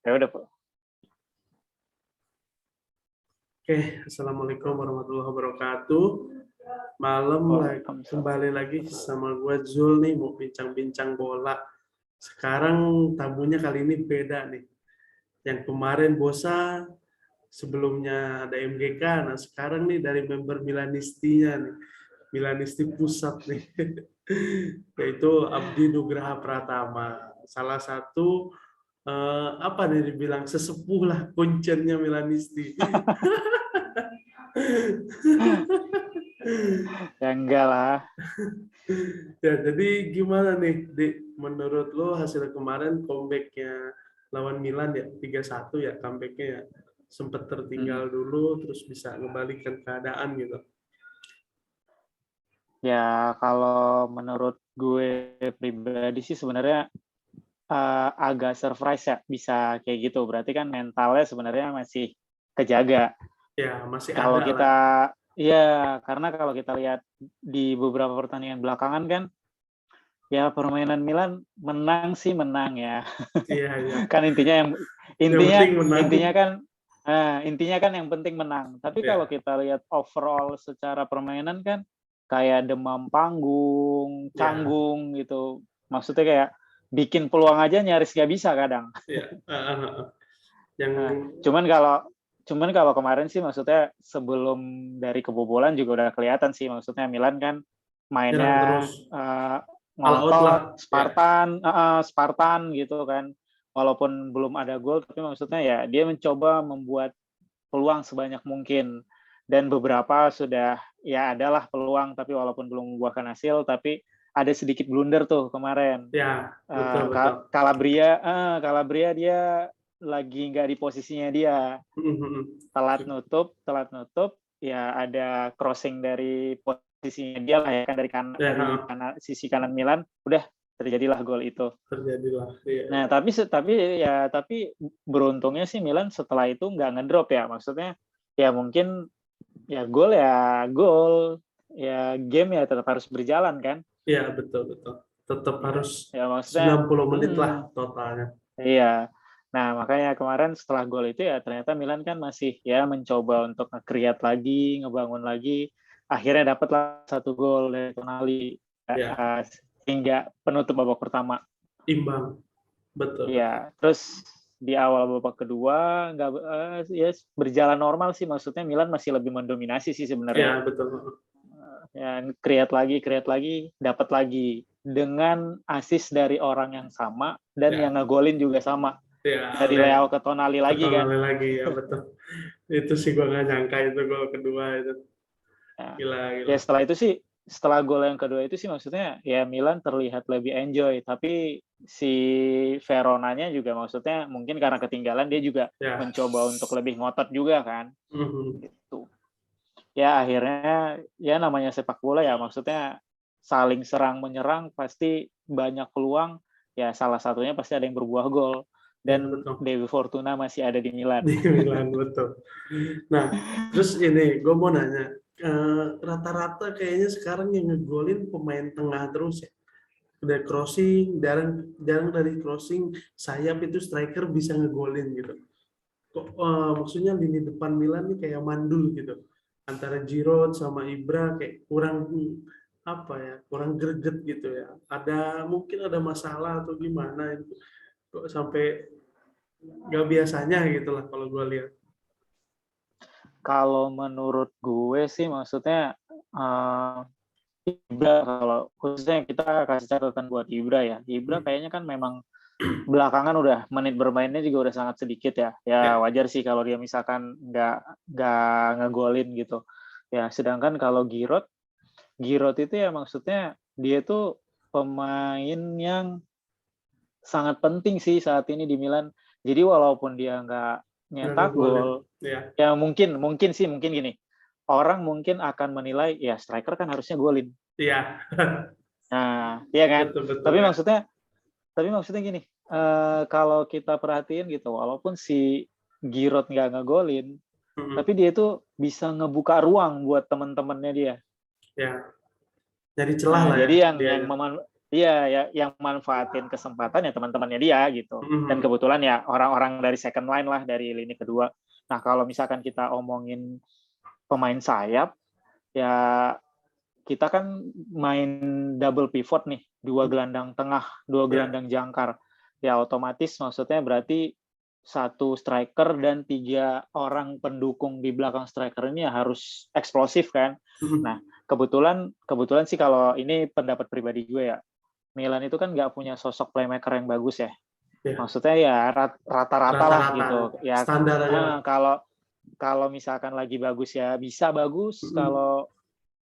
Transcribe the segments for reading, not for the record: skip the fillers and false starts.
Ya udah, Pak. Oke, assalamualaikum warahmatullahi wabarakatuh. Malam kembali lagi sama gue Zul nih, mau bincang-bincang bola. Sekarang tamunya kali ini beda nih. Yang kemarin Bosa, sebelumnya ada MGK, nah sekarang nih dari member Milanistinya nih, Milanisti pusat nih, yaitu Abdi Nugraha Pratama. Salah satu apa nih dibilang sesepuh lah kuncennya Milanisti. Ya enggak lah. Ya, jadi gimana nih, menurut lo hasil kemarin comeback-nya lawan Milan ya, 3-1 ya comeback-nya ya. Sempat tertinggal dulu, terus bisa ngebalikan keadaan gitu. Ya kalau menurut gue pribadi sih sebenarnya agak surprise ya bisa kayak gitu. Berarti kan mentalnya sebenarnya masih kejaga. Ya, masih Kalau ada lah. kita, ya karena kalau kita lihat di beberapa pertandingan belakangan kan, ya permainan Milan menang sih menang ya. Iya, iya. Kan Yang penting menang. intinya kan yang penting menang. Tapi Ya. kalau kita lihat overall secara permainan kan kayak demam panggung, canggung gitu. Maksudnya kayak bikin peluang aja nyaris nggak bisa kadang. Ya. Yang Cuman kalau kemarin sih maksudnya sebelum dari kebobolan juga udah kelihatan sih, maksudnya Milan kan nyerang terus. mainnya All out lah. Spartan gitu kan. Walaupun belum ada gol tapi maksudnya ya dia mencoba membuat peluang sebanyak mungkin, dan beberapa sudah ya adalah peluang tapi walaupun belum membuahkan hasil, tapi ada sedikit blunder tuh kemarin. Ya, betul. Calabria dia lagi nggak di posisinya dia, telat nutup, ya ada crossing dari posisinya dia lah ya kan, dari sisi kanan Milan, udah terjadilah gol itu. Iya. Nah tapi beruntungnya sih Milan setelah itu nggak ngedrop ya, maksudnya ya mungkin ya gol ya game ya tetap harus berjalan kan. Iya, betul. Tetap harus ya maksudnya 90 menit lah totalnya. Iya. Nah, makanya kemarin setelah gol itu ya ternyata Milan kan masih ya mencoba untuk nge-create lagi, ngebangun lagi. Akhirnya dapatlah 1 gol dari Tonali hingga penutup babak pertama. Imbang. Betul. Iya, terus di awal babak kedua ya berjalan normal sih, maksudnya Milan masih lebih mendominasi sih sebenarnya. Ya, betul. Ya, create lagi, dapat lagi dengan assist dari orang yang sama dan yang ngegolin juga sama. Ya, Dari Leao ke Tonali lagi kan. Ya betul. Itu sih gue nggak nyangka itu gol kedua itu. Gila. Ya setelah gol yang kedua itu sih maksudnya ya Milan terlihat lebih enjoy, tapi si Veronanya juga maksudnya mungkin karena ketinggalan dia juga mencoba untuk lebih ngotot juga kan. Gitu. Ya akhirnya ya namanya sepak bola ya, maksudnya saling serang menyerang pasti banyak peluang, ya salah satunya pasti ada yang berbuah gol, dan Dewi Fortuna masih ada di Milan. Di Milan, betul. Nah, terus ini gue mau nanya, rata-rata kayaknya sekarang yang ngegolin pemain tengah terus ya. Udah crossing, jarang dari crossing sayap itu striker bisa ngegolin gitu. Kok maksudnya lini depan Milan nih kayak mandul gitu. Antara Giroud sama Ibra kayak kurang greget gitu ya. Mungkin ada masalah atau gimana itu. Kok sampai nggak biasanya gitu lah kalau gue lihat. Kalau menurut gue sih maksudnya Ibra, kalau khususnya kita kasih catatan buat Ibra ya. Ibra kayaknya kan memang belakangan udah menit bermainnya juga udah sangat sedikit ya. Ya wajar sih kalau dia misalkan nggak ngegolin gitu. Ya sedangkan kalau Giroud itu ya maksudnya dia tuh pemain yang sangat penting sih saat ini di Milan. Jadi walaupun dia nggak nyetak gol, ya mungkin gini. Orang mungkin akan menilai ya striker kan harusnya golin. Iya. Nah, iya kan. Betul, tapi maksudnya gini. Kalau kita perhatiin gitu, walaupun si Giroud nggak ngegolin, tapi dia tuh bisa ngebuka ruang buat teman-temannya dia. Ya. Jadi celah lah jadi ya. iya ya, yang manfaatin kesempatan ya teman-temannya dia gitu. Dan kebetulan ya orang-orang dari second line lah, dari lini kedua. Nah, kalau misalkan kita omongin pemain sayap, ya kita kan main double pivot nih, 2 gelandang tengah, 2 gelandang jangkar. Ya otomatis maksudnya berarti 1 striker dan 3 orang pendukung di belakang striker ini ya harus eksplosif kan. Nah, kebetulan sih kalau ini pendapat pribadi gue ya, Milan itu kan nggak punya sosok playmaker yang bagus ya. Maksudnya ya rata-rata lah gitu. Ya standar aja. kalau misalkan lagi bagus ya bisa bagus,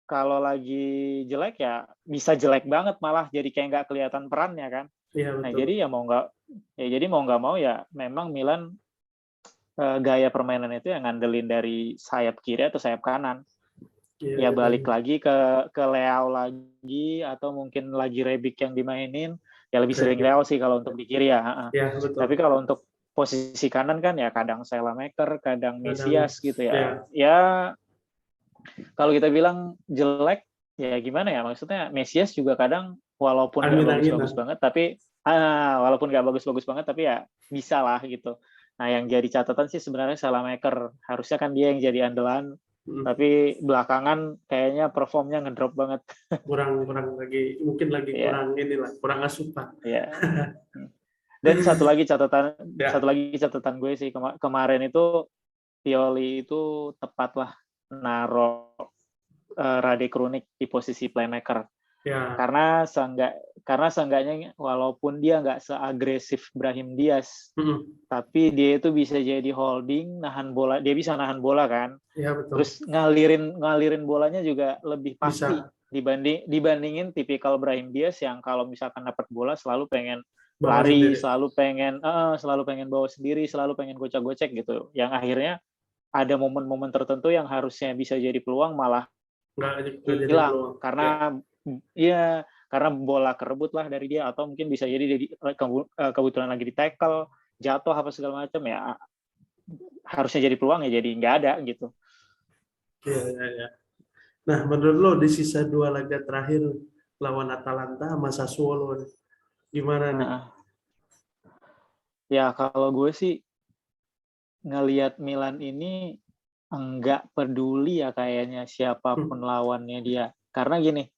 kalau lagi jelek ya bisa jelek banget, malah jadi kayak nggak kelihatan perannya kan. Iya, Nah, betul. jadi mau nggak mau ya memang Milan gaya permainan itu yang ngandelin dari sayap kiri atau sayap kanan. Ya balik lagi ke Leao lagi, atau mungkin lagi Rebic yang dimainin, ya lebih sering Leao sih kalau untuk di kiri ya. Betul. Tapi kalau untuk posisi kanan kan ya kadang Saelemaekers, kadang Mesias gitu ya. Ya kalau kita bilang jelek ya gimana ya, maksudnya Mesias juga kadang walaupun nggak bagus-bagus banget, tapi walaupun nggak bagus-bagus banget tapi ya bisa lah gitu. Nah, yang jadi catatan sih sebenarnya Saelemaekers, harusnya kan dia yang jadi andalan, tapi belakangan kayaknya performnya ngedrop banget. Kurang lagi, mungkin lagi kurang asupan. Iya. Dan satu lagi catatan gue sih, kemarin itu Pioli itu tepat lah naruh Rade Krunic di posisi playmaker. Karena seenggaknya walaupun dia nggak seagresif Brahim Diaz, tapi dia itu bisa jadi holding, nahan bola, dia bisa nahan bola kan. Betul. Terus ngalirin bolanya juga lebih pasti dibandingin tipikal Brahim Diaz yang kalau misalkan dapat bola selalu pengen lari, selalu pengen bawa sendiri, selalu pengen gocek-gocek gitu. Yang akhirnya ada momen-momen tertentu yang harusnya bisa jadi peluang malah hilang karena karena bola kerebut lah dari dia, atau mungkin bisa jadi kebetulan lagi di tackle, jatuh apa segala macam ya, harusnya jadi peluang ya jadi nggak ada gitu. Iya. Nah, menurut lo di sisa 2 laga terakhir lawan Atalanta sama Sassuolo gimana nih? Ya kalau gue sih ngelihat Milan ini enggak peduli ya kayaknya siapapun lawannya dia. Karena gini,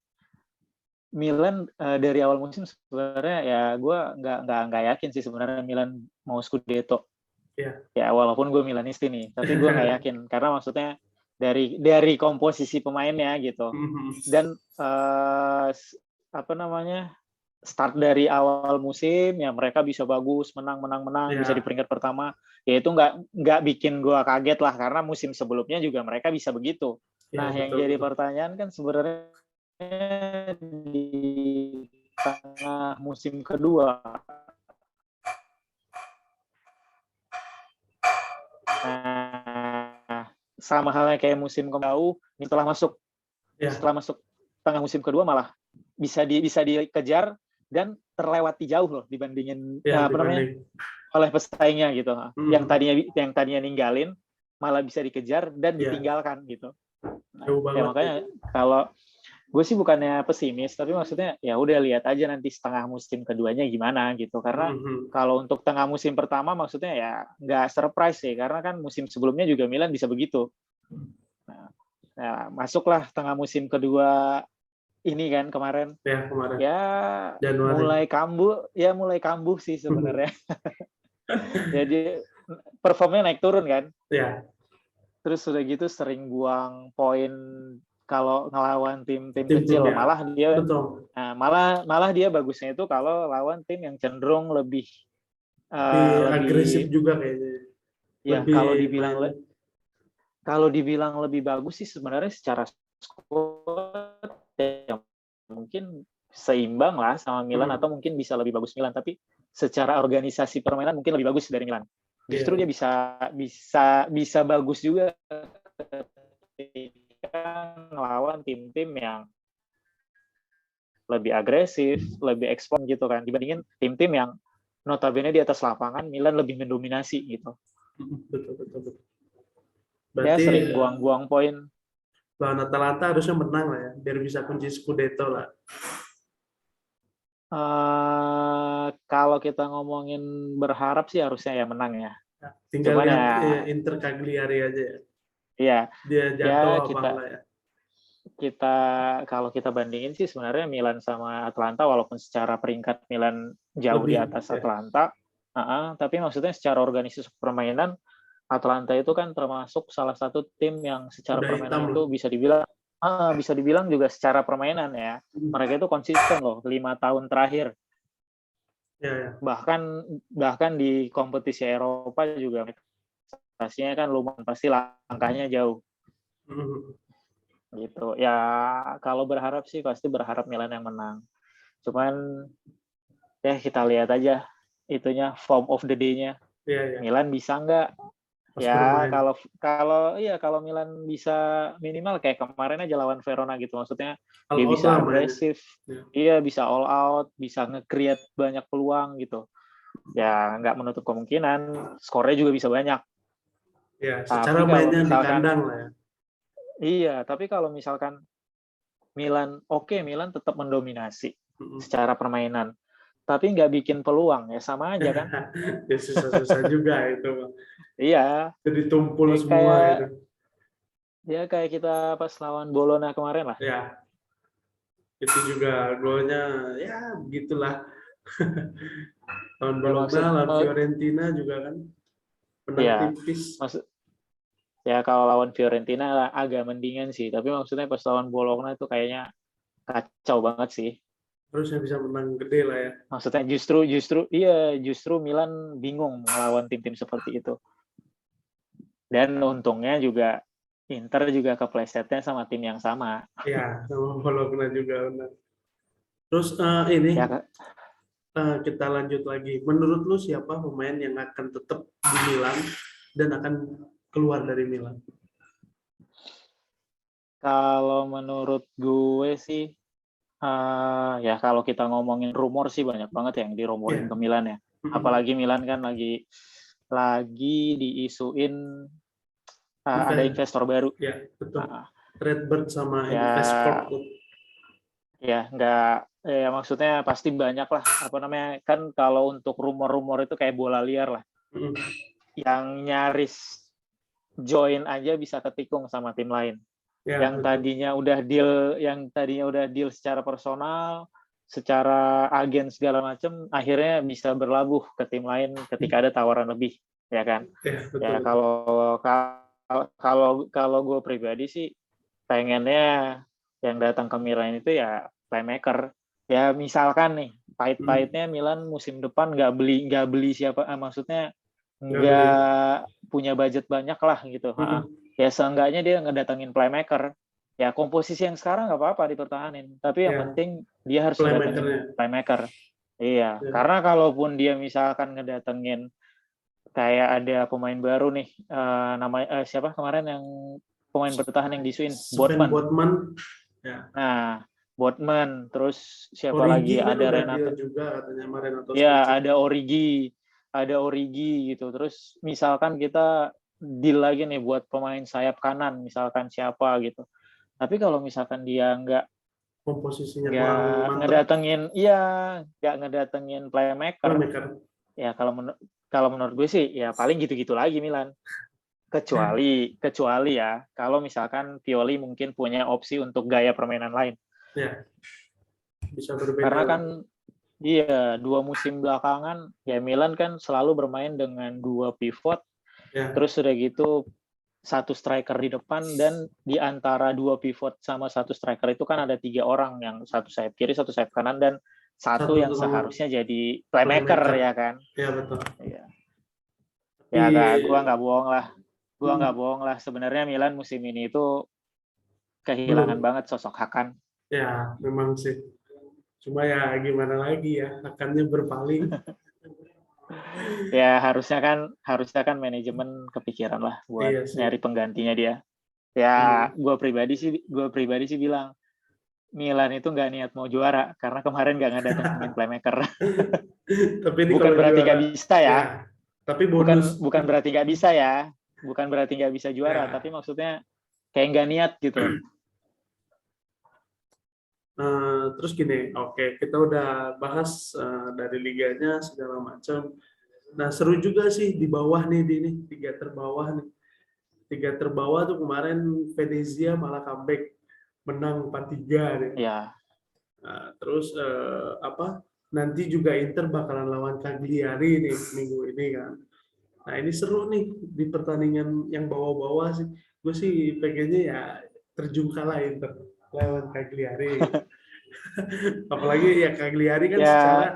Milan dari awal musim sebenarnya ya gue nggak yakin sih sebenarnya Milan mau Scudetto. Ya walaupun gue Milanisti nih, tapi gue nggak yakin karena maksudnya dari komposisi pemainnya gitu. Dan start dari awal musim ya mereka bisa bagus, menang, bisa di peringkat pertama. Ya itu nggak bikin gue kaget lah, karena musim sebelumnya juga mereka bisa begitu. Nah, yang jadi pertanyaan kan sebenarnya di tengah musim kedua. Nah, sama halnya kayak musim kemarin, setelah masuk tengah musim kedua malah bisa dikejar dan terlewati jauh loh dibandingin oleh pesaingnya gitu. Yang tadinya ninggalin malah bisa dikejar dan ditinggalkan gitu. Nah, ya makanya kalau gue sih bukannya pesimis, tapi maksudnya ya udah lihat aja nanti setengah musim keduanya gimana gitu. Karena kalau untuk tengah musim pertama maksudnya ya nggak surprise sih, karena kan musim sebelumnya juga Milan bisa begitu. Nah, masuklah tengah musim kedua ini kan kemarin. Ya mulai kambuh sih sebenarnya. Jadi performnya naik turun kan. Terus udah gitu sering buang poin kalau ngelawan tim kecil. Malah dia bagusnya itu kalau lawan tim yang cenderung lebih agresif juga kayaknya. Ya kalau dibilang lebih bagus sih sebenarnya secara squad ya mungkin seimbang lah sama Milan, atau mungkin bisa lebih bagus Milan, tapi secara organisasi permainan mungkin lebih bagus dari Milan. Justru dia bisa bagus juga ketika ngelawan tim-tim yang lebih agresif, lebih ekspor gitu kan, dibandingin tim-tim yang notabene di atas lapangan Milan lebih mendominasi gitu. Betul. Berarti ya sering buang-buang poin. Lawan Atalanta harusnya menang lah ya, biar bisa kunci Scudetto lah. Kalau kita ngomongin berharap sih harusnya ya menang ya. Tinggal Cuman lihat ya, Inter Cagliari aja ya. iya, Dia ya jatuh apa kita enggak ya? kita kalau kita bandingin sih sebenarnya Milan sama Atalanta walaupun secara peringkat Milan jauh di Lebih atas ya. Atalanta, tapi maksudnya secara organisasi permainan Atalanta itu kan termasuk salah satu tim yang secara Udah hitam permainan lah. itu bisa dibilang juga secara permainan ya. Mereka itu konsisten loh 5 tahun terakhir. Ya, ya. Bahkan di kompetisi Eropa juga prestasinya kan lumayan, pasti langkahnya jauh. Gitu. Ya kalau berharap sih pasti berharap Milan yang menang. Cuman ya kita lihat aja itunya form of the day-nya. Ya, ya. Milan bisa nggak? Pas Ya bermain. kalau Milan bisa minimal kayak kemarin aja lawan Verona gitu, maksudnya All dia out bisa lah agresif, ya. Iya bisa all out, bisa nge-create banyak peluang gitu. Ya nggak menutup kemungkinan skornya juga bisa banyak. Ya, secara Tapi kalau mainnya di misalkan kandang lah ya. iya, tapi kalau misalkan Milan tetap mendominasi secara permainan, tapi nggak bikin peluang ya sama aja kan? Ya susah-susah juga itu. Iya. Jadi tumpul Ya, semua itu. kayak kita pas lawan Bologna kemarin lah. Ya, itu juga golnya ya begitulah. Lawan Ya Bologna, lawan maksud Fiorentina juga kan menang ya tipis. maksud ya kalau lawan Fiorentina agak mendingan sih, tapi maksudnya pas lawan Bologna itu kayaknya kacau banget sih. Harusnya bisa menang gede lah ya. Maksudnya justru Milan bingung melawan tim-tim seperti itu. Dan untungnya juga Inter juga keplesetnya sama tim yang sama. Ya, sama Bologna juga benar. Terus ini Ya, kita lanjut lagi. Menurut lu siapa pemain yang akan tetap di Milan dan akan keluar dari Milan? kalau menurut gue sih, ya kalau kita ngomongin rumor sih banyak banget yang dirumorin Ya. ke Milan ya. Apalagi Milan kan lagi diisuin ada investor baru. Ya, betul. Redbird sama Investcorp. Ya, maksudnya pasti banyak lah. Apa namanya, kan kalau untuk rumor-rumor itu kayak bola liar lah. Yang nyaris join aja bisa ketikung sama tim lain. Ya, yang tadinya udah deal secara personal, secara agen segala macam, akhirnya bisa berlabuh ke tim lain ketika ada tawaran lebih, ya kan? Ya, betul. Ya kalau gue pribadi sih pengennya yang datang ke Milan itu ya playmaker. Ya misalkan nih pahit-pahitnya Milan musim depan nggak beli siapa, maksudnya nggak punya budget banyak lah gitu. Ya seenggaknya dia ngedatengin playmaker. Ya komposisi yang sekarang nggak apa-apa dipertahanin, tapi yang penting dia harus ngedatengin playmaker. Iya, karena kalaupun dia misalkan ngedatengin kayak ada pemain baru nih, namanya siapa kemarin yang pemain bertahan yang disuin, Botman. Ya. Nah, Botman, terus siapa Origi lagi? Kan ada Renato juga katanya Renato. Ya, ada Origi gitu. Terus misalkan kita deal lagi nih buat pemain sayap kanan, misalkan siapa gitu. Tapi kalau misalkan dia nggak ngedatengin playmaker. Ya kalau menurut gue sih ya paling gitu-gitu lagi Milan. Kecuali ya kalau misalkan Pioli mungkin punya opsi untuk gaya permainan lain. Ya. Bisa berbeda. Karena kan 2 musim belakangan ya Milan kan selalu bermain dengan 2 pivot. Ya. Terus udah gitu 1 striker di depan, dan di antara 2 pivot sama 1 striker itu kan ada 3 orang, yang 1 sayap kiri, 1 sayap kanan, dan 1 yang seharusnya jadi playmaker ya kan. Iya betul. Iya. Ya gua nggak bohong lah. Sebenarnya Milan musim ini itu kehilangan banget sosok Hakan. Ya memang sih. Cuma ya gimana lagi ya, Hakannya berpaling. Ya harusnya kan manajemen kepikiran lah buat nyari penggantinya dia. Ya gue pribadi sih bilang Milan itu nggak niat mau juara karena kemarin nggak ngedatengin playmaker. Tapi ini bukan berarti nggak bisa ya. Tapi bonus. Bukan berarti nggak bisa ya. Bukan berarti nggak bisa juara, tapi maksudnya kayak nggak niat gitu. Terus gini, oke, kita udah bahas dari liganya segala macam. Nah, seru juga sih di bawah nih, tiga terbawah nih. Tiga terbawah tuh kemarin Venezia malah comeback menang 4-3 nih. Ya. Nah, terus apa? Nanti juga Inter bakalan lawan Cagliari nih minggu ini kan. Nah, ini seru nih di pertandingan yang bawah-bawah sih. Gue sih pengennya ya terjun kalah Inter lawan Cagliari. Apalagi ya Cagliari kan Ya, secara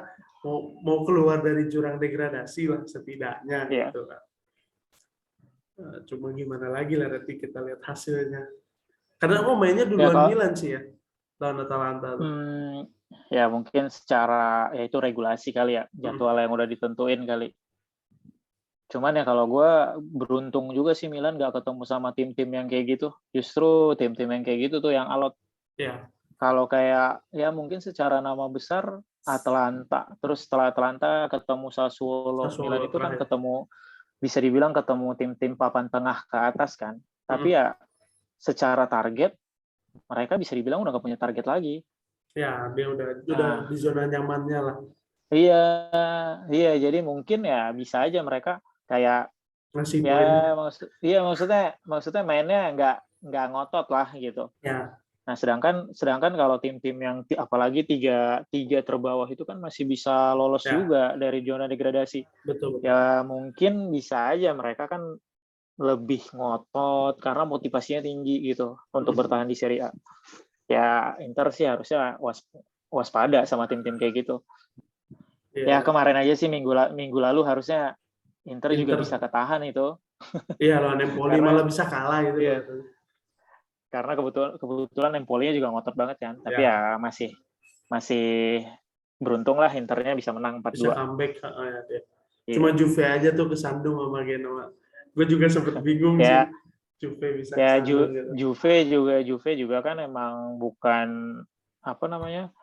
mau keluar dari jurang degradasi lah setidaknya ya. gitu kan. Cuma gimana lagi lah nanti kita lihat hasilnya. Karena mainnya Ya duluan kalau Milan sih ya lawan Atalanta tuh. ya mungkin secara ya itu regulasi kali ya, Hmm. jadwal yang udah ditentuin kali. Cuman ya kalau gue beruntung juga sih Milan gak ketemu sama tim-tim yang kayak gitu. Justru tim-tim yang kayak gitu tuh yang alot. Ya, Kalau kayak ya mungkin secara nama besar Atalanta, terus setelah Atalanta ketemu Sassuolo, Milan Sassuolo itu kan terakhir. ketemu, bisa dibilang ketemu tim-tim papan tengah ke atas kan. Tapi Hmm. ya secara target mereka bisa dibilang udah gak punya target lagi. Ya, dia udah Nah, di zona nyamannya lah. iya, iya. Jadi mungkin ya bisa aja mereka kayak Ngasih ya poin. iya maksudnya mainnya nggak ngotot lah gitu. Ya, Nah, sedangkan kalau tim-tim yang apalagi tiga tiga terbawah itu kan masih bisa lolos ya, juga dari zona degradasi. betul betul. Ya mungkin bisa aja mereka kan lebih ngotot karena motivasinya tinggi gitu untuk Hmm. bertahan di Serie A. Ya Inter sih harusnya waspada sama tim-tim kayak gitu. Iya, Ya iya. kemarin aja sih minggu lalu harusnya Inter juga bisa Inter. ketahan itu Iya, lawan Empoli malah karena bisa kalah gitu loh ya katanya. karena kebetulan Empolinya juga ngotot banget kan. Tapi Ya, ya masih beruntung lah Internya bisa menang bisa 4-2. comeback. Ya. Cuma Iya. Juve aja tuh kesandung sama Genoa. Gue juga sempet bingung sih. Ya Juve bisa ya kesandung gitu. Juve juga kan emang bukan apa namanya?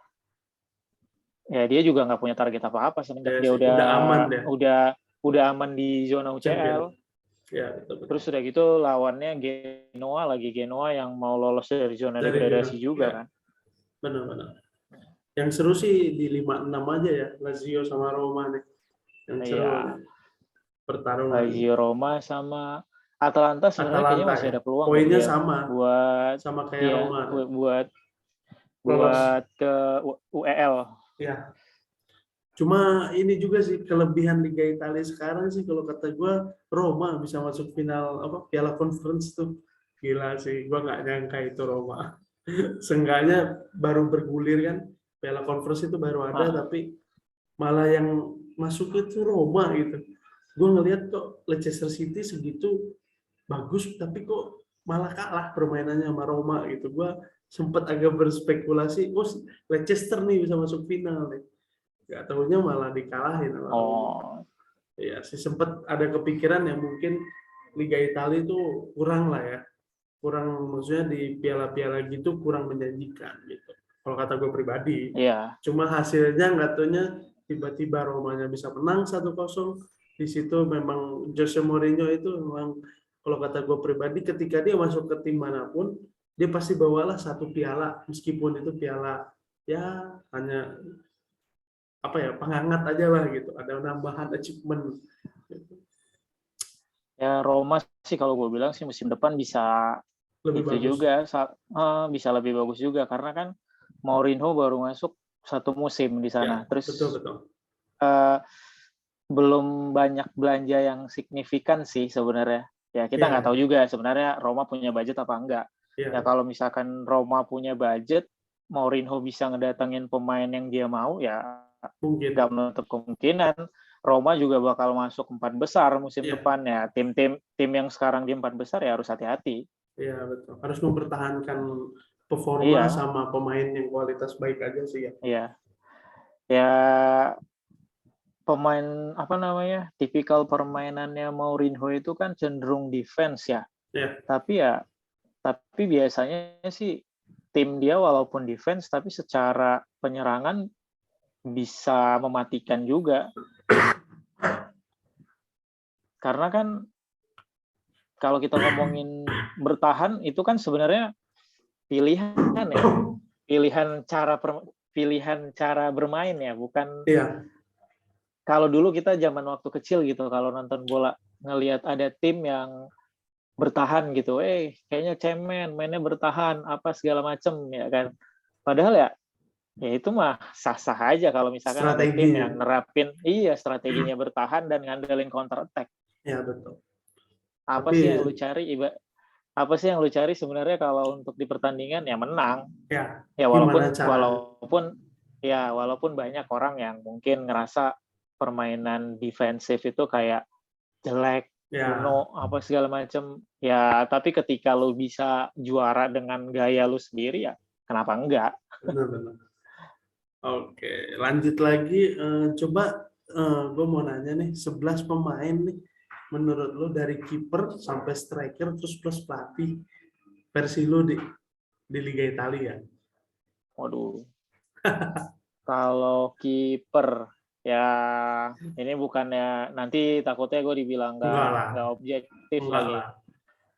Ya dia juga nggak punya target apa-apa semenjak Ya dia sih, udah aman deh. udah udah aman di zona Champion. UCL. Ya, betul betul. Terus udah gitu lawannya Genoa yang mau lolos dari zona Dari Genoa. degradasi juga Ya, kan. benar-benar. Yang seru sih di 5-6 aja ya, Lazio sama Roma nih. Yang seru nih, Iya, pertarungan Lazio Roma sama Atalanta sebenarnya kayaknya Atalanta masih ya. ada peluang deh Poinnya dia sama, buat sama kayak ya Roma nih. buat Lolos. buat ke UEL. Ya, cuma ini juga sih kelebihan Liga Italia sekarang sih kalau kata gue Roma bisa masuk final apa Piala Conference tuh. Gila sih, gue nggak nyangka itu Roma. Seenggaknya baru bergulir kan, Piala Conference itu baru ada Ah, tapi malah yang masuk itu Roma gitu. Gue ngelihat kok Leicester City segitu bagus tapi kok malah kalah permainannya sama Roma gitu. Gue sempat agak berspekulasi, oh Leicester nih bisa masuk final nih. Gak tahunya malah dikalahin sama Roma. oh Ya sih sempat ada kepikiran ya mungkin Liga Italia itu kurang lah ya. Kurang maksudnya di piala-piala gitu kurang menjanjikan gitu. Kalau kata gue pribadi. iya. Cuma hasilnya nggak tahunya tiba-tiba Romanya bisa menang 1-0. Di situ memang Jose Mourinho itu memang kalau kata gue pribadi ketika dia masuk ke tim manapun dia pasti bawalah satu piala meskipun itu piala ya hanya apa ya penghangat aja lah gitu ada nambahan achievement gitu. Ya Roma sih kalau gue bilang sih musim depan bisa Lebih itu bagus juga bisa lebih bagus juga karena kan Mourinho baru masuk 1 musim di ya sana. betul Terus betul uh, belum banyak belanja yang signifikan sih sebenarnya. Ya kita nggak ya tahu juga sebenarnya Roma punya budget apa enggak. Ya ya kalau misalkan Roma punya budget, Mourinho bisa ngedatengin pemain yang dia mau, ya nggak mungkin menutup kemungkinan Roma juga bakal masuk 4 besar musim ya depan ya. Tim yang sekarang di 4 besar ya harus hati-hati. ya betul harus mempertahankan performa Iya, sama pemain yang kualitas baik aja sih ya iya. Ya pemain apa namanya? Tipikal permainannya Mourinho itu kan cenderung defense ya. ya Tapi biasanya sih tim dia walaupun defense tapi secara penyerangan bisa mematikan juga. Karena kan kalau kita ngomongin bertahan itu kan sebenarnya pilihan ya. pilihan cara bermain ya, bukan. Iya. Kalau dulu kita zaman waktu kecil gitu, kalau nonton bola ngelihat ada tim yang bertahan gitu, kayaknya cemen, mainnya bertahan, apa segala macem ya kan. Padahal ya itu mah sah-sah aja kalau misalkan ada tim yang nerapin strateginya bertahan dan ngandelin counter attack. Iya, betul. Apa sih yang lu cari sebenarnya kalau untuk di pertandingan ya menang. Ya walaupun banyak orang yang mungkin ngerasa permainan defensif itu kayak jelek, kuno, apa segala macam. Ya, tapi ketika lu bisa juara dengan gaya lu sendiri ya, kenapa enggak? Benar-benar. Oke, lanjut lagi. Coba gue mau nanya nih, 11 pemain nih, menurut lu dari kiper sampai striker terus plus pelatih, versi lu di Liga Italia? Waduh. Kalau kiper, ya ini bukannya nanti takutnya gue dibilang nggak objektif lagi.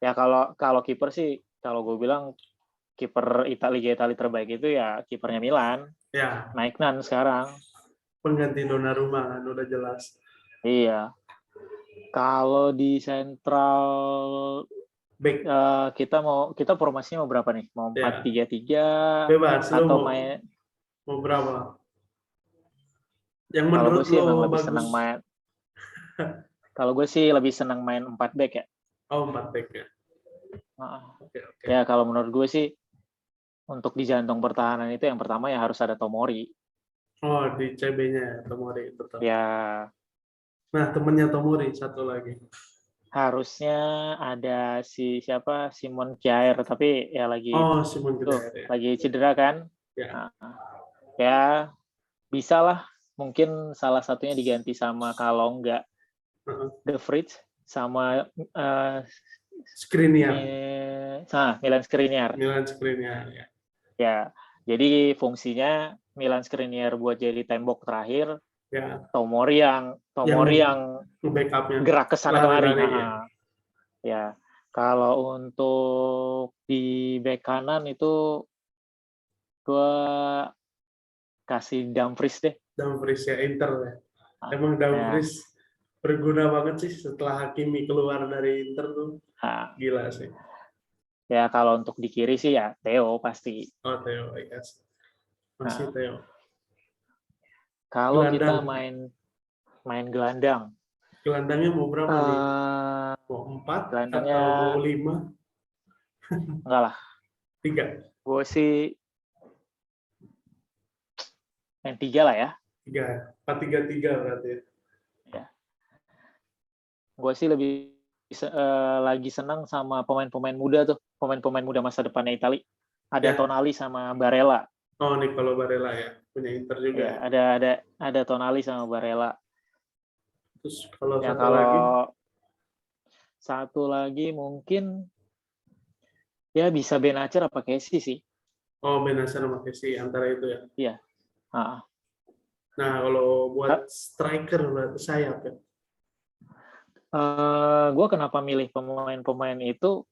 Ya kalau kiper sih, kalau gue bilang kiper Liga Italia terbaik itu ya kipernya Milan. Ya. Maignan sekarang. Pengganti Donnarumma kan udah jelas. Iya. Kalau di sentral kita formasinya mau berapa nih? Mau 4-3-3 bebas atau mau berapa? Yang kalau menurut gue sih lo lebih bagus. senang main. Kalau gue sih lebih senang main 4 back ya. Oh, 4 back ya. Okay. Ya kalau menurut gue sih untuk di jantung pertahanan itu yang pertama ya harus ada Tomori. Oh, di CB-nya Tomori, betul. Ya. Nah, temennya Tomori satu lagi. Harusnya ada Simon Kjaer, tapi ya lagi cedera kan. Ya. Ya bisa lah, mungkin salah satunya diganti sama kalau enggak De Vrij sama Skriniar. Milan Skriniar. Ya. Ya, jadi fungsinya Milan Skriniar buat jadi tembok terakhir. Ya. Tomori yang gerak ke sana kemari. Ya, kalau untuk di bek kanan itu gue kasih Dumfries deh. Dumfries ya, Inter ya. Emang Dumfries berguna banget sih setelah Hakimi keluar dari Inter tuh. Gila sih. Ya kalau untuk di kiri sih ya Theo pasti. Oh, Theo, yes. Masih Theo. Kalau kita main gelandang. Gelandangnya mau berapa nih? Mau 4 atau mau 5? Enggak lah. 3. Gue sih main 3 lah ya. 3. 4-3-3 berarti. Ya. Gue sih lebih lagi senang sama pemain-pemain muda tuh. Pemain-pemain muda masa depannya Itali. Ada Tonali sama Barella. Oh, Nicolo Barella ya. Punya Inter juga. Ya, ada Tonali sama Barella. Terus kalau satu lagi mungkin ya bisa Benacer apa Kessie sih. Oh, Benacer sama Kessie antara itu ya. Iya. Nah, kalau buat striker berarti sayap ya. Gue kenapa milih pemain-pemain itu?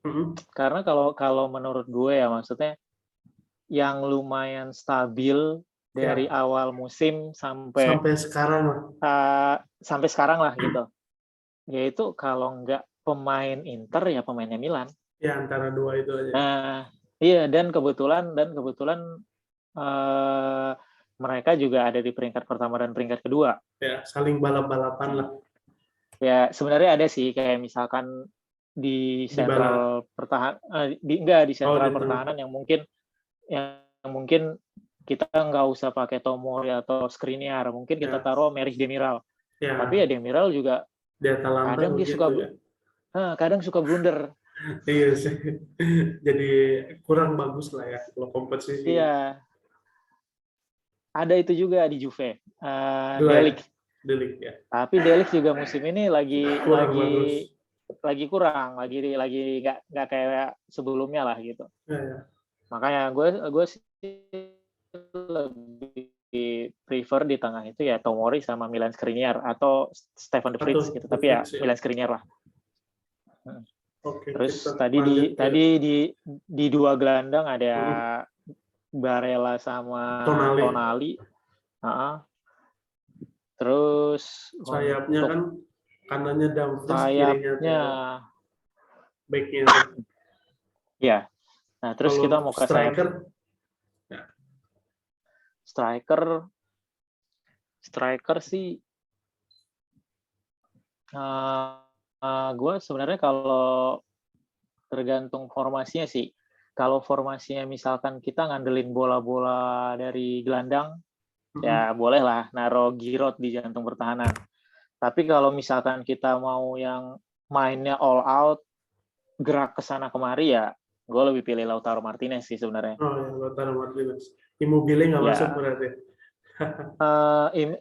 Karena kalau menurut gue ya maksudnya yang lumayan stabil dari awal musim sampai sekarang lah gitu. Yaitu kalau nggak pemain Inter ya pemainnya Milan. Ya antara dua itu aja. Iya dan kebetulan mereka juga ada di peringkat pertama dan peringkat kedua. Ya saling balap-balapan lah. Ya sebenarnya ada sih kayak misalkan di sentral pertahanan di sentral pertahanan yang mungkin kita nggak usah pakai Tomori atau Skriniar, mungkin kita taruh Merih Demiral. Tapi ya Demiral juga kadang dia suka blunder. Iya sih. Jadi kurang bagus lah ya kalau kompetisi. Iya. Ada itu juga di Juve. Delik ya. Tapi Delik juga musim ini lagi kurang, lagi nggak kayak sebelumnya lah gitu. Ya. Makanya gue sih lebih prefer di tengah itu ya Tomori sama Milan Skriniar atau Stefan De Vrij gitu. Tapi ya Milan Skriniar lah. Oke, terus tadi di dua gelandang ada Barella sama Tonali. Tonali. Terus Sayapnya untuk kan kanannya Dumfries, kirinya sayapnya, backnya. ya. Nah, terus Kalau kita untuk mau ke sayap striker sih. Gue sebenarnya kalau tergantung formasinya sih. Kalau formasinya misalkan kita ngandelin bola-bola dari gelandang, ya boleh lah naruh Giroud di jantung pertahanan. Tapi kalau misalkan kita mau yang mainnya all out, gerak ke sana kemari, ya gue lebih pilih Lautaro Martinez sih sebenarnya. Oh ya, Lautaro Martinez. Immobile nggak masuk berarti.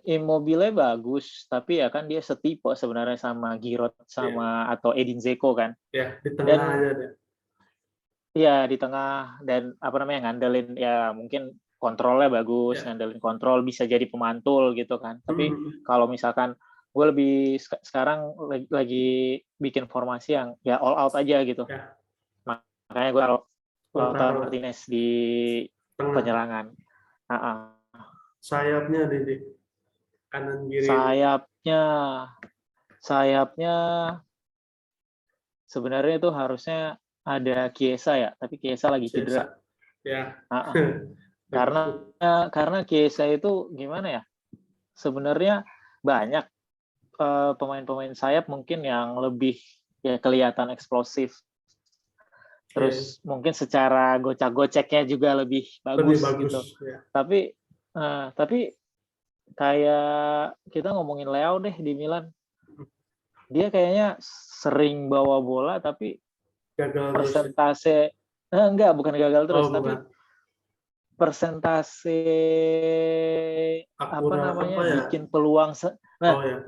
Immobile bagus, tapi ya kan dia setipe sebenarnya sama Giroud sama atau Edin Dzeko kan. Ya, di tengah aja deh. Iya, di tengah dan ngandelin ya mungkin kontrolnya bagus, ngandelin kontrol bisa jadi pemantul gitu kan. Tapi kalau misalkan gue lebih sekarang lagi bikin formasi yang ya all out aja gitu. Makanya gue Lautaro Martinez di penyerangan. Sayapnya di kanan kiri. Sayapnya sebenarnya itu harusnya ada Chiesa ya, tapi Chiesa lagi cedera. Ya. Karena Chiesa itu gimana ya? Sebenarnya banyak pemain-pemain sayap mungkin yang lebih ya kelihatan eksplosif. Terus mungkin secara gocek-goceknya juga lebih bagus gitu. Ya. Tapi kayak kita ngomongin Leo deh di Milan. Dia kayaknya sering bawa bola tapi gagal persentase bukan gagal terus, tapi persentase bikin peluang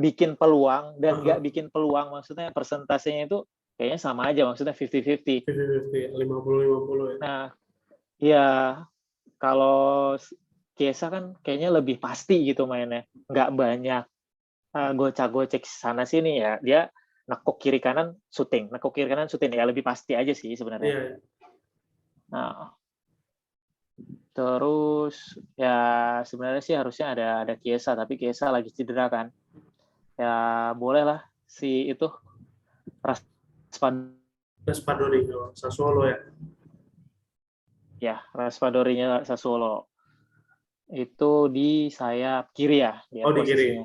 bikin peluang dan nggak bikin peluang, maksudnya persentasenya itu kayaknya sama aja, maksudnya 50-50. 50-50 ya. Nah, ya kalau Chiesa kan kayaknya lebih pasti gitu mainnya, nggak banyak gocek-gocek sana sini ya, dia nekuk kiri kanan syuting ya, lebih pasti aja sih sebenarnya. Yeah. Nah, terus ya sebenarnya sih harusnya ada Chiesa, tapi Chiesa lagi cedera kan. Ya boleh lah si itu Raspadori Sassuolo ya. Ya, Raspadorinya Sassuolo. Itu di sayap kiri ya, dia di posisinya. Kiri.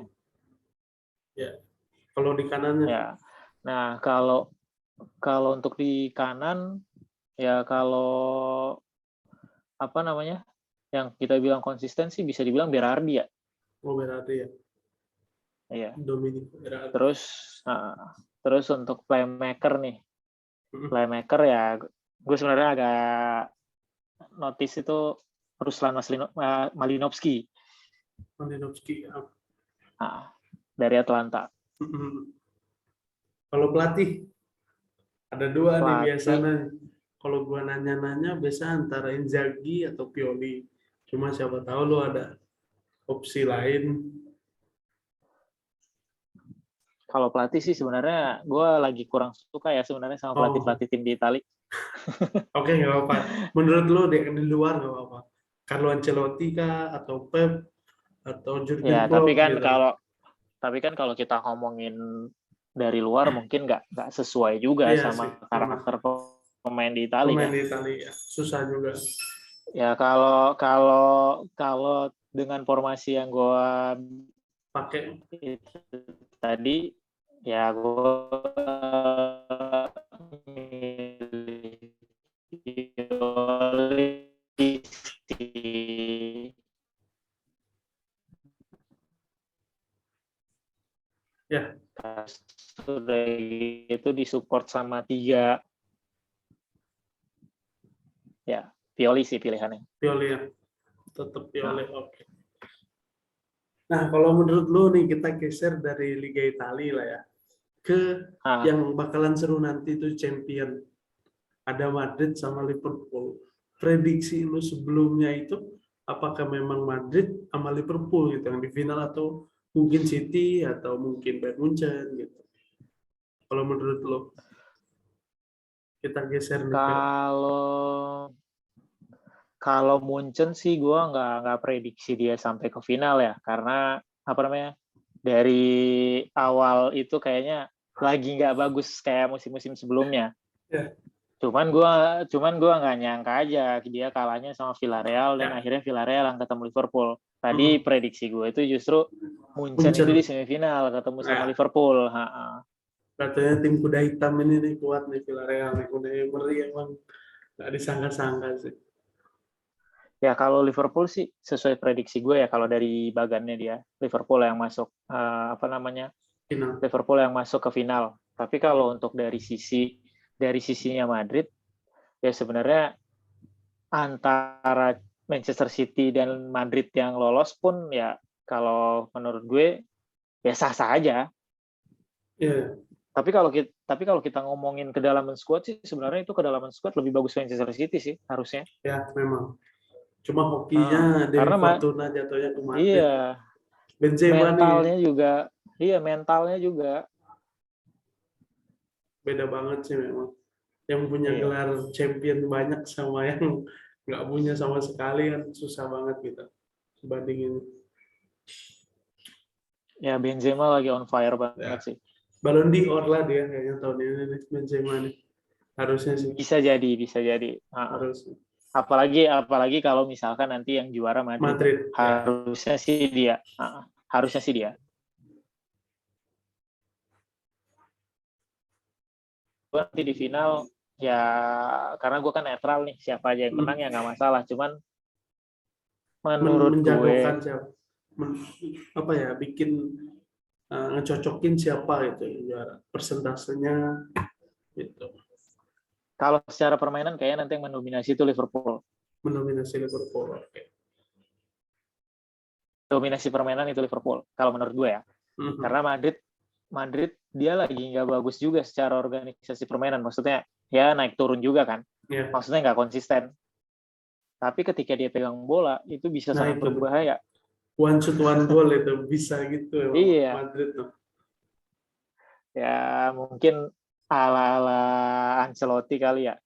Ya. Kalau di kanannya? Ya. Nah, kalau untuk di kanan ya, kalau yang kita bilang konsisten sih bisa dibilang Berardi ya. Berardi ya. Iya. Domenico Berardi. Terus untuk playmaker nih. Playmaker ya, gue sebenarnya agak notice itu Ruslan Malinovskyi. Dari Atlanta. Kalau pelatih ada dua nih biasanya. Kalau gua nanya-nanya biasa antara Inzaghi atau Pioli. Cuma siapa tahu lu ada opsi lain. Kalau pelatih sih sebenarnya gue lagi kurang suka ya sebenarnya sama pelatih tim di Itali. Oke, nggak apa-apa. Menurut lu di luar nggak apa-apa. Carlo Ancelotti kah atau Pep atau Jurgen Klopp? Tapi kan kalau kita ngomongin dari luar mungkin nggak sesuai juga sama karakter pemain di Itali. Pemain di Itali ya, susah juga. Ya kalau dengan formasi yang gue pakai tadi, ya gue ya. Sudah itu disupport sama 3 ya, Pioli sih pilihannya. Pioli ya, tetap Pioli. Oke. Nah, kalau menurut lu nih, kita geser dari Liga Italia lah ya ke yang bakalan seru nanti itu champion. Ada Madrid sama Liverpool. Prediksi lu sebelumnya itu apakah memang Madrid sama Liverpool gitu yang di final, atau mungkin City atau mungkin Bayern Munchen gitu? Kalau menurut lu, kita geser nih. Kalau Munchen sih gue nggak prediksi dia sampai ke final ya, karena apa namanya, dari awal itu kayaknya lagi nggak bagus kayak musim-musim sebelumnya. Ya. Cuman gua nggak nyangka aja dia kalahnya sama Villarreal dan akhirnya Villarreal yang ketemu Liverpool. Tadi prediksi gue itu justru Munchen itu di semifinal ketemu sama Liverpool. Katanya tim kuda hitam ini nih kuat nih, Villarreal nih, kuda ngeri emang, nggak disangka-sangka sih. Ya kalau Liverpool sih sesuai prediksi gue ya, kalau dari bagannya dia Liverpool yang masuk Final. Liverpool yang masuk ke final. Tapi kalau untuk dari sisinya Madrid ya sebenarnya antara Manchester City dan Madrid yang lolos pun ya kalau menurut gue ya sah-sah aja. Yeah. Tapi kalau kita ngomongin kedalaman squad sih sebenarnya itu kedalaman squad lebih bagus Manchester City sih harusnya. Ya memang. Cuma hokinya dari Fortuna jatuhnya ke Madrid. Iya. Benzema mentalnya nih. juga. Iya, mentalnya juga. Beda banget sih memang. Yang punya gelar champion banyak sama yang nggak punya sama sekali kan susah banget gitu bandingin. Ya Benzema lagi on fire banget sih. Ballon d'Or lah dia kayaknya tahun ini nih, Benzema nih. Harusnya sih. Bisa jadi. Harusnya. Apalagi kalau misalkan nanti yang juara Madrid. Harusnya sih dia. Harusnya sih dia. Nanti di final ya karena gue kan netral nih, siapa aja yang menang ya nggak masalah. Cuman menurut menjagokan gue apa ya, bikin ngecocokin siapa gitu juara, persentasenya gitu. Kalau secara permainan kayaknya nanti yang mendominasi itu Liverpool. Mendominasi Liverpool. Okay. Dominasi permainan itu Liverpool kalau menurut gue ya. Karena Madrid dia lagi nggak bagus juga secara organisasi permainan. Maksudnya ya naik turun juga kan. Maksudnya nggak konsisten. Tapi ketika dia pegang bola itu bisa sangat berbahaya. One shot one goal itu bisa gitu. Iya. Madrid tuh. Ya mungkin ala-ala Ancelotti kali ya.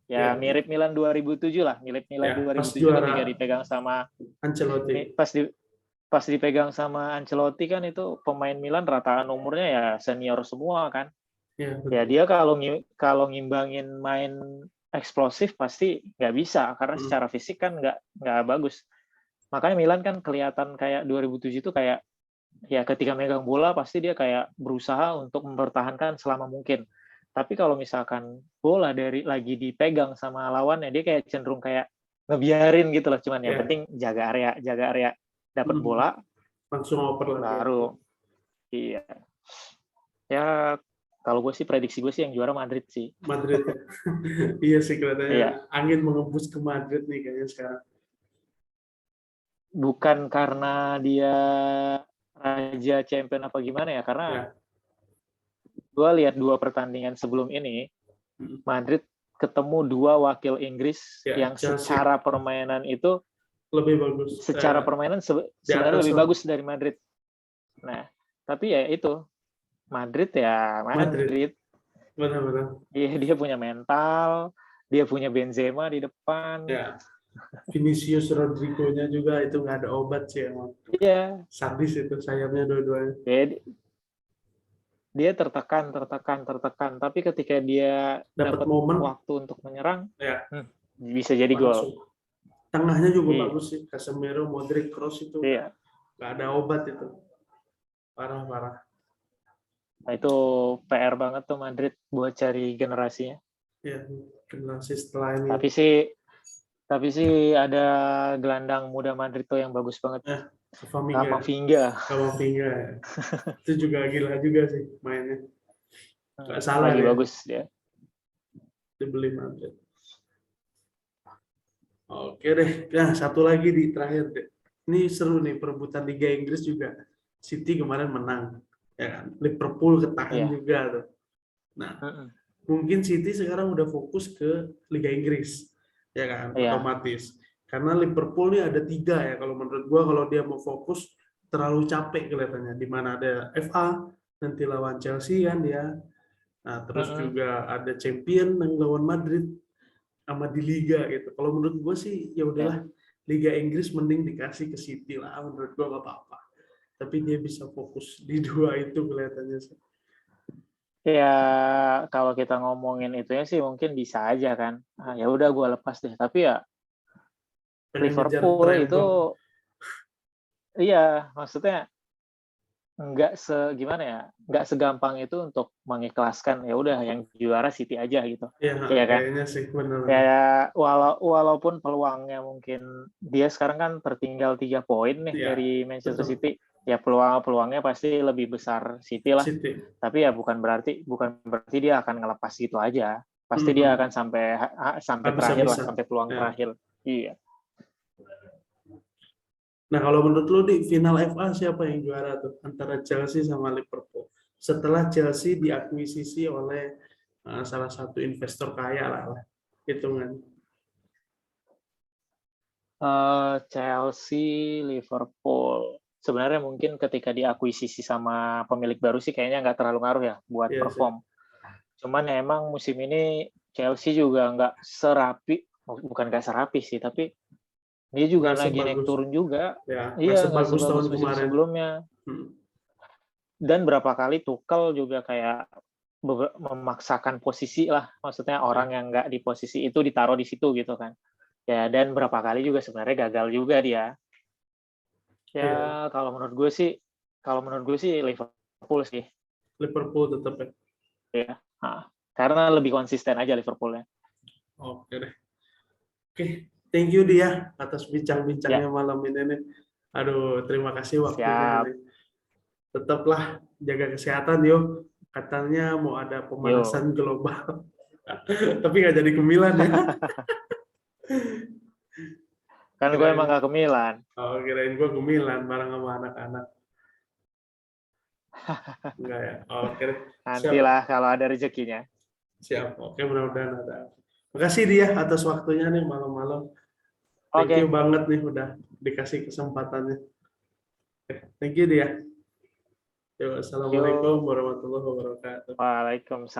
Ya mirip Milan 2007 lah. Mirip Milan 2007 ketika dipegang sama Ancelotti. Pas dipegang sama Ancelotti kan itu pemain Milan rataan umurnya ya senior semua kan. Ya dia kalau ngimbangin main eksplosif pasti nggak bisa karena secara fisik kan nggak bagus. Makanya Milan kan kelihatan kayak 2007 itu kayak ya ketika megang bola pasti dia kayak berusaha untuk mempertahankan selama mungkin. Tapi kalau misalkan bola lagi dipegang sama lawannya dia kayak cenderung kayak ngebiarin gitu loh, cuman yang penting jaga area dapat bola langsung oper baru. Iya. Ya kalau gue sih prediksi gue sih yang juara Madrid sih. Madrid. Iya sih kelihatannya angin mengembus ke Madrid nih kayaknya sekarang. Bukan karena dia raja champion apa gimana ya, karena gue lihat 2 pertandingan sebelum ini Madrid ketemu 2 wakil Inggris yang secara permainan itu lebih bagus. Secara permainan sebenarnya lebih bagus dari Madrid. Nah, tapi ya itu Madrid ya Madrid. Benar-benar. Dia punya mental, dia punya Benzema di depan. Ya. Vinicius Rodrigo-nya juga itu nggak ada obat sih emang. Iya. Sadis itu sayapnya dua-duanya. Dia tertekan. Tapi ketika dia dapat waktu untuk menyerang, bisa jadi gol. Tengahnya juga bagus sih. Casemiro, Modric, Kroos itu nggak ada obat itu. Parah. Nah, itu PR banget tuh Madrid buat cari generasinya. Ya, generasi setelah ini. Tapi sih ada gelandang muda Madrid tuh yang bagus banget. Camavinga. Itu juga gila juga sih mainnya. Nggak salah lagi dia. Bagus dia. Dibeli Madrid. Oke deh. Nah, satu lagi di terakhir deh. Ini seru nih perebutan Liga Inggris juga. City kemarin menang. Ya kan? Liverpool ketahan juga tuh. Nah, mungkin City sekarang udah fokus ke Liga Inggris. Ya kan? Otomatis. Karena Liverpool nih ada 3 ya. Kalau menurut gua kalau dia mau fokus terlalu capek kelihatannya. Di mana ada FA, nanti lawan Chelsea kan dia. Nah, terus juga ada Champion yang lawan Madrid. sama di liga gitu. Kalau menurut gue sih ya udahlah, Liga Inggris mending dikasih ke City lah, menurut gue nggak apa-apa. Tapi dia bisa fokus di dua itu kelihatannya sih. Ya kalau kita ngomongin itunya sih mungkin bisa aja kan. Ya udah gue lepas deh. Tapi ya Pengen ngejar Liverpool tren itu, iya maksudnya nggak segampang itu untuk mengikhlaskan ya udah yang juara City aja gitu. Iya, Iya kan? kayaknya sih benar. Ya walaupun peluangnya mungkin dia sekarang kan tertinggal 3 poin nih Iya, dari Manchester betul. City. Ya peluangnya pasti lebih besar City lah. City. Tapi ya bukan berarti dia akan ngelepas gitu aja. Pasti dia akan sampai terakhir lah, Habis-habisan. sampai peluang Ya. terakhir. Iya. Nah, kalau menurut lu di final FA siapa yang juara tuh antara Chelsea sama Liverpool? Setelah Chelsea diakuisisi oleh salah satu investor kaya lah hitungan. Chelsea, Liverpool. Sebenarnya mungkin ketika diakuisisi sama pemilik baru sih kayaknya nggak terlalu ngaruh ya buat Iya sih. perform. Cuman ya emang musim ini Chelsea juga nggak serapi, bukan nggak serapi sih, tapi dia juga Nggak lagi naik sebagus. turun juga. Ya, Iya, nggak sebagus sebagus tahun musim kemarin. sebelumnya. Dan berapa kali Tuchel juga kayak memaksakan posisi lah. Maksudnya orang yang nggak di posisi itu ditaruh di situ gitu kan. Ya, dan berapa kali juga sebenarnya gagal juga dia. Ya, kalau menurut gue sih Liverpool sih. Liverpool tetap ya. Ya. Karena lebih konsisten aja Liverpoolnya. Oke deh. Oke, thank you dia atas bincang-bincangnya malam ini nih. Aduh, terima kasih waktunya nih. Tetaplah jaga kesehatan yuk. Katanya mau ada pemanasan global. Tapi nggak jadi ke Milan ya. Kan gue emang nggak ke Milan. Oh, kirain gue ke Milan bareng sama anak-anak. Enggak ya. Oke deh. Nantilah kalau ada rezekinya. Siap. Oke, mudah-mudahan ada. Makasih dia atas waktunya nih malam-malam. Thank you banget nih udah dikasih kesempatannya. Thank you dia. Assalamualaikum warahmatullahi wabarakatuh. Waalaikumsalam.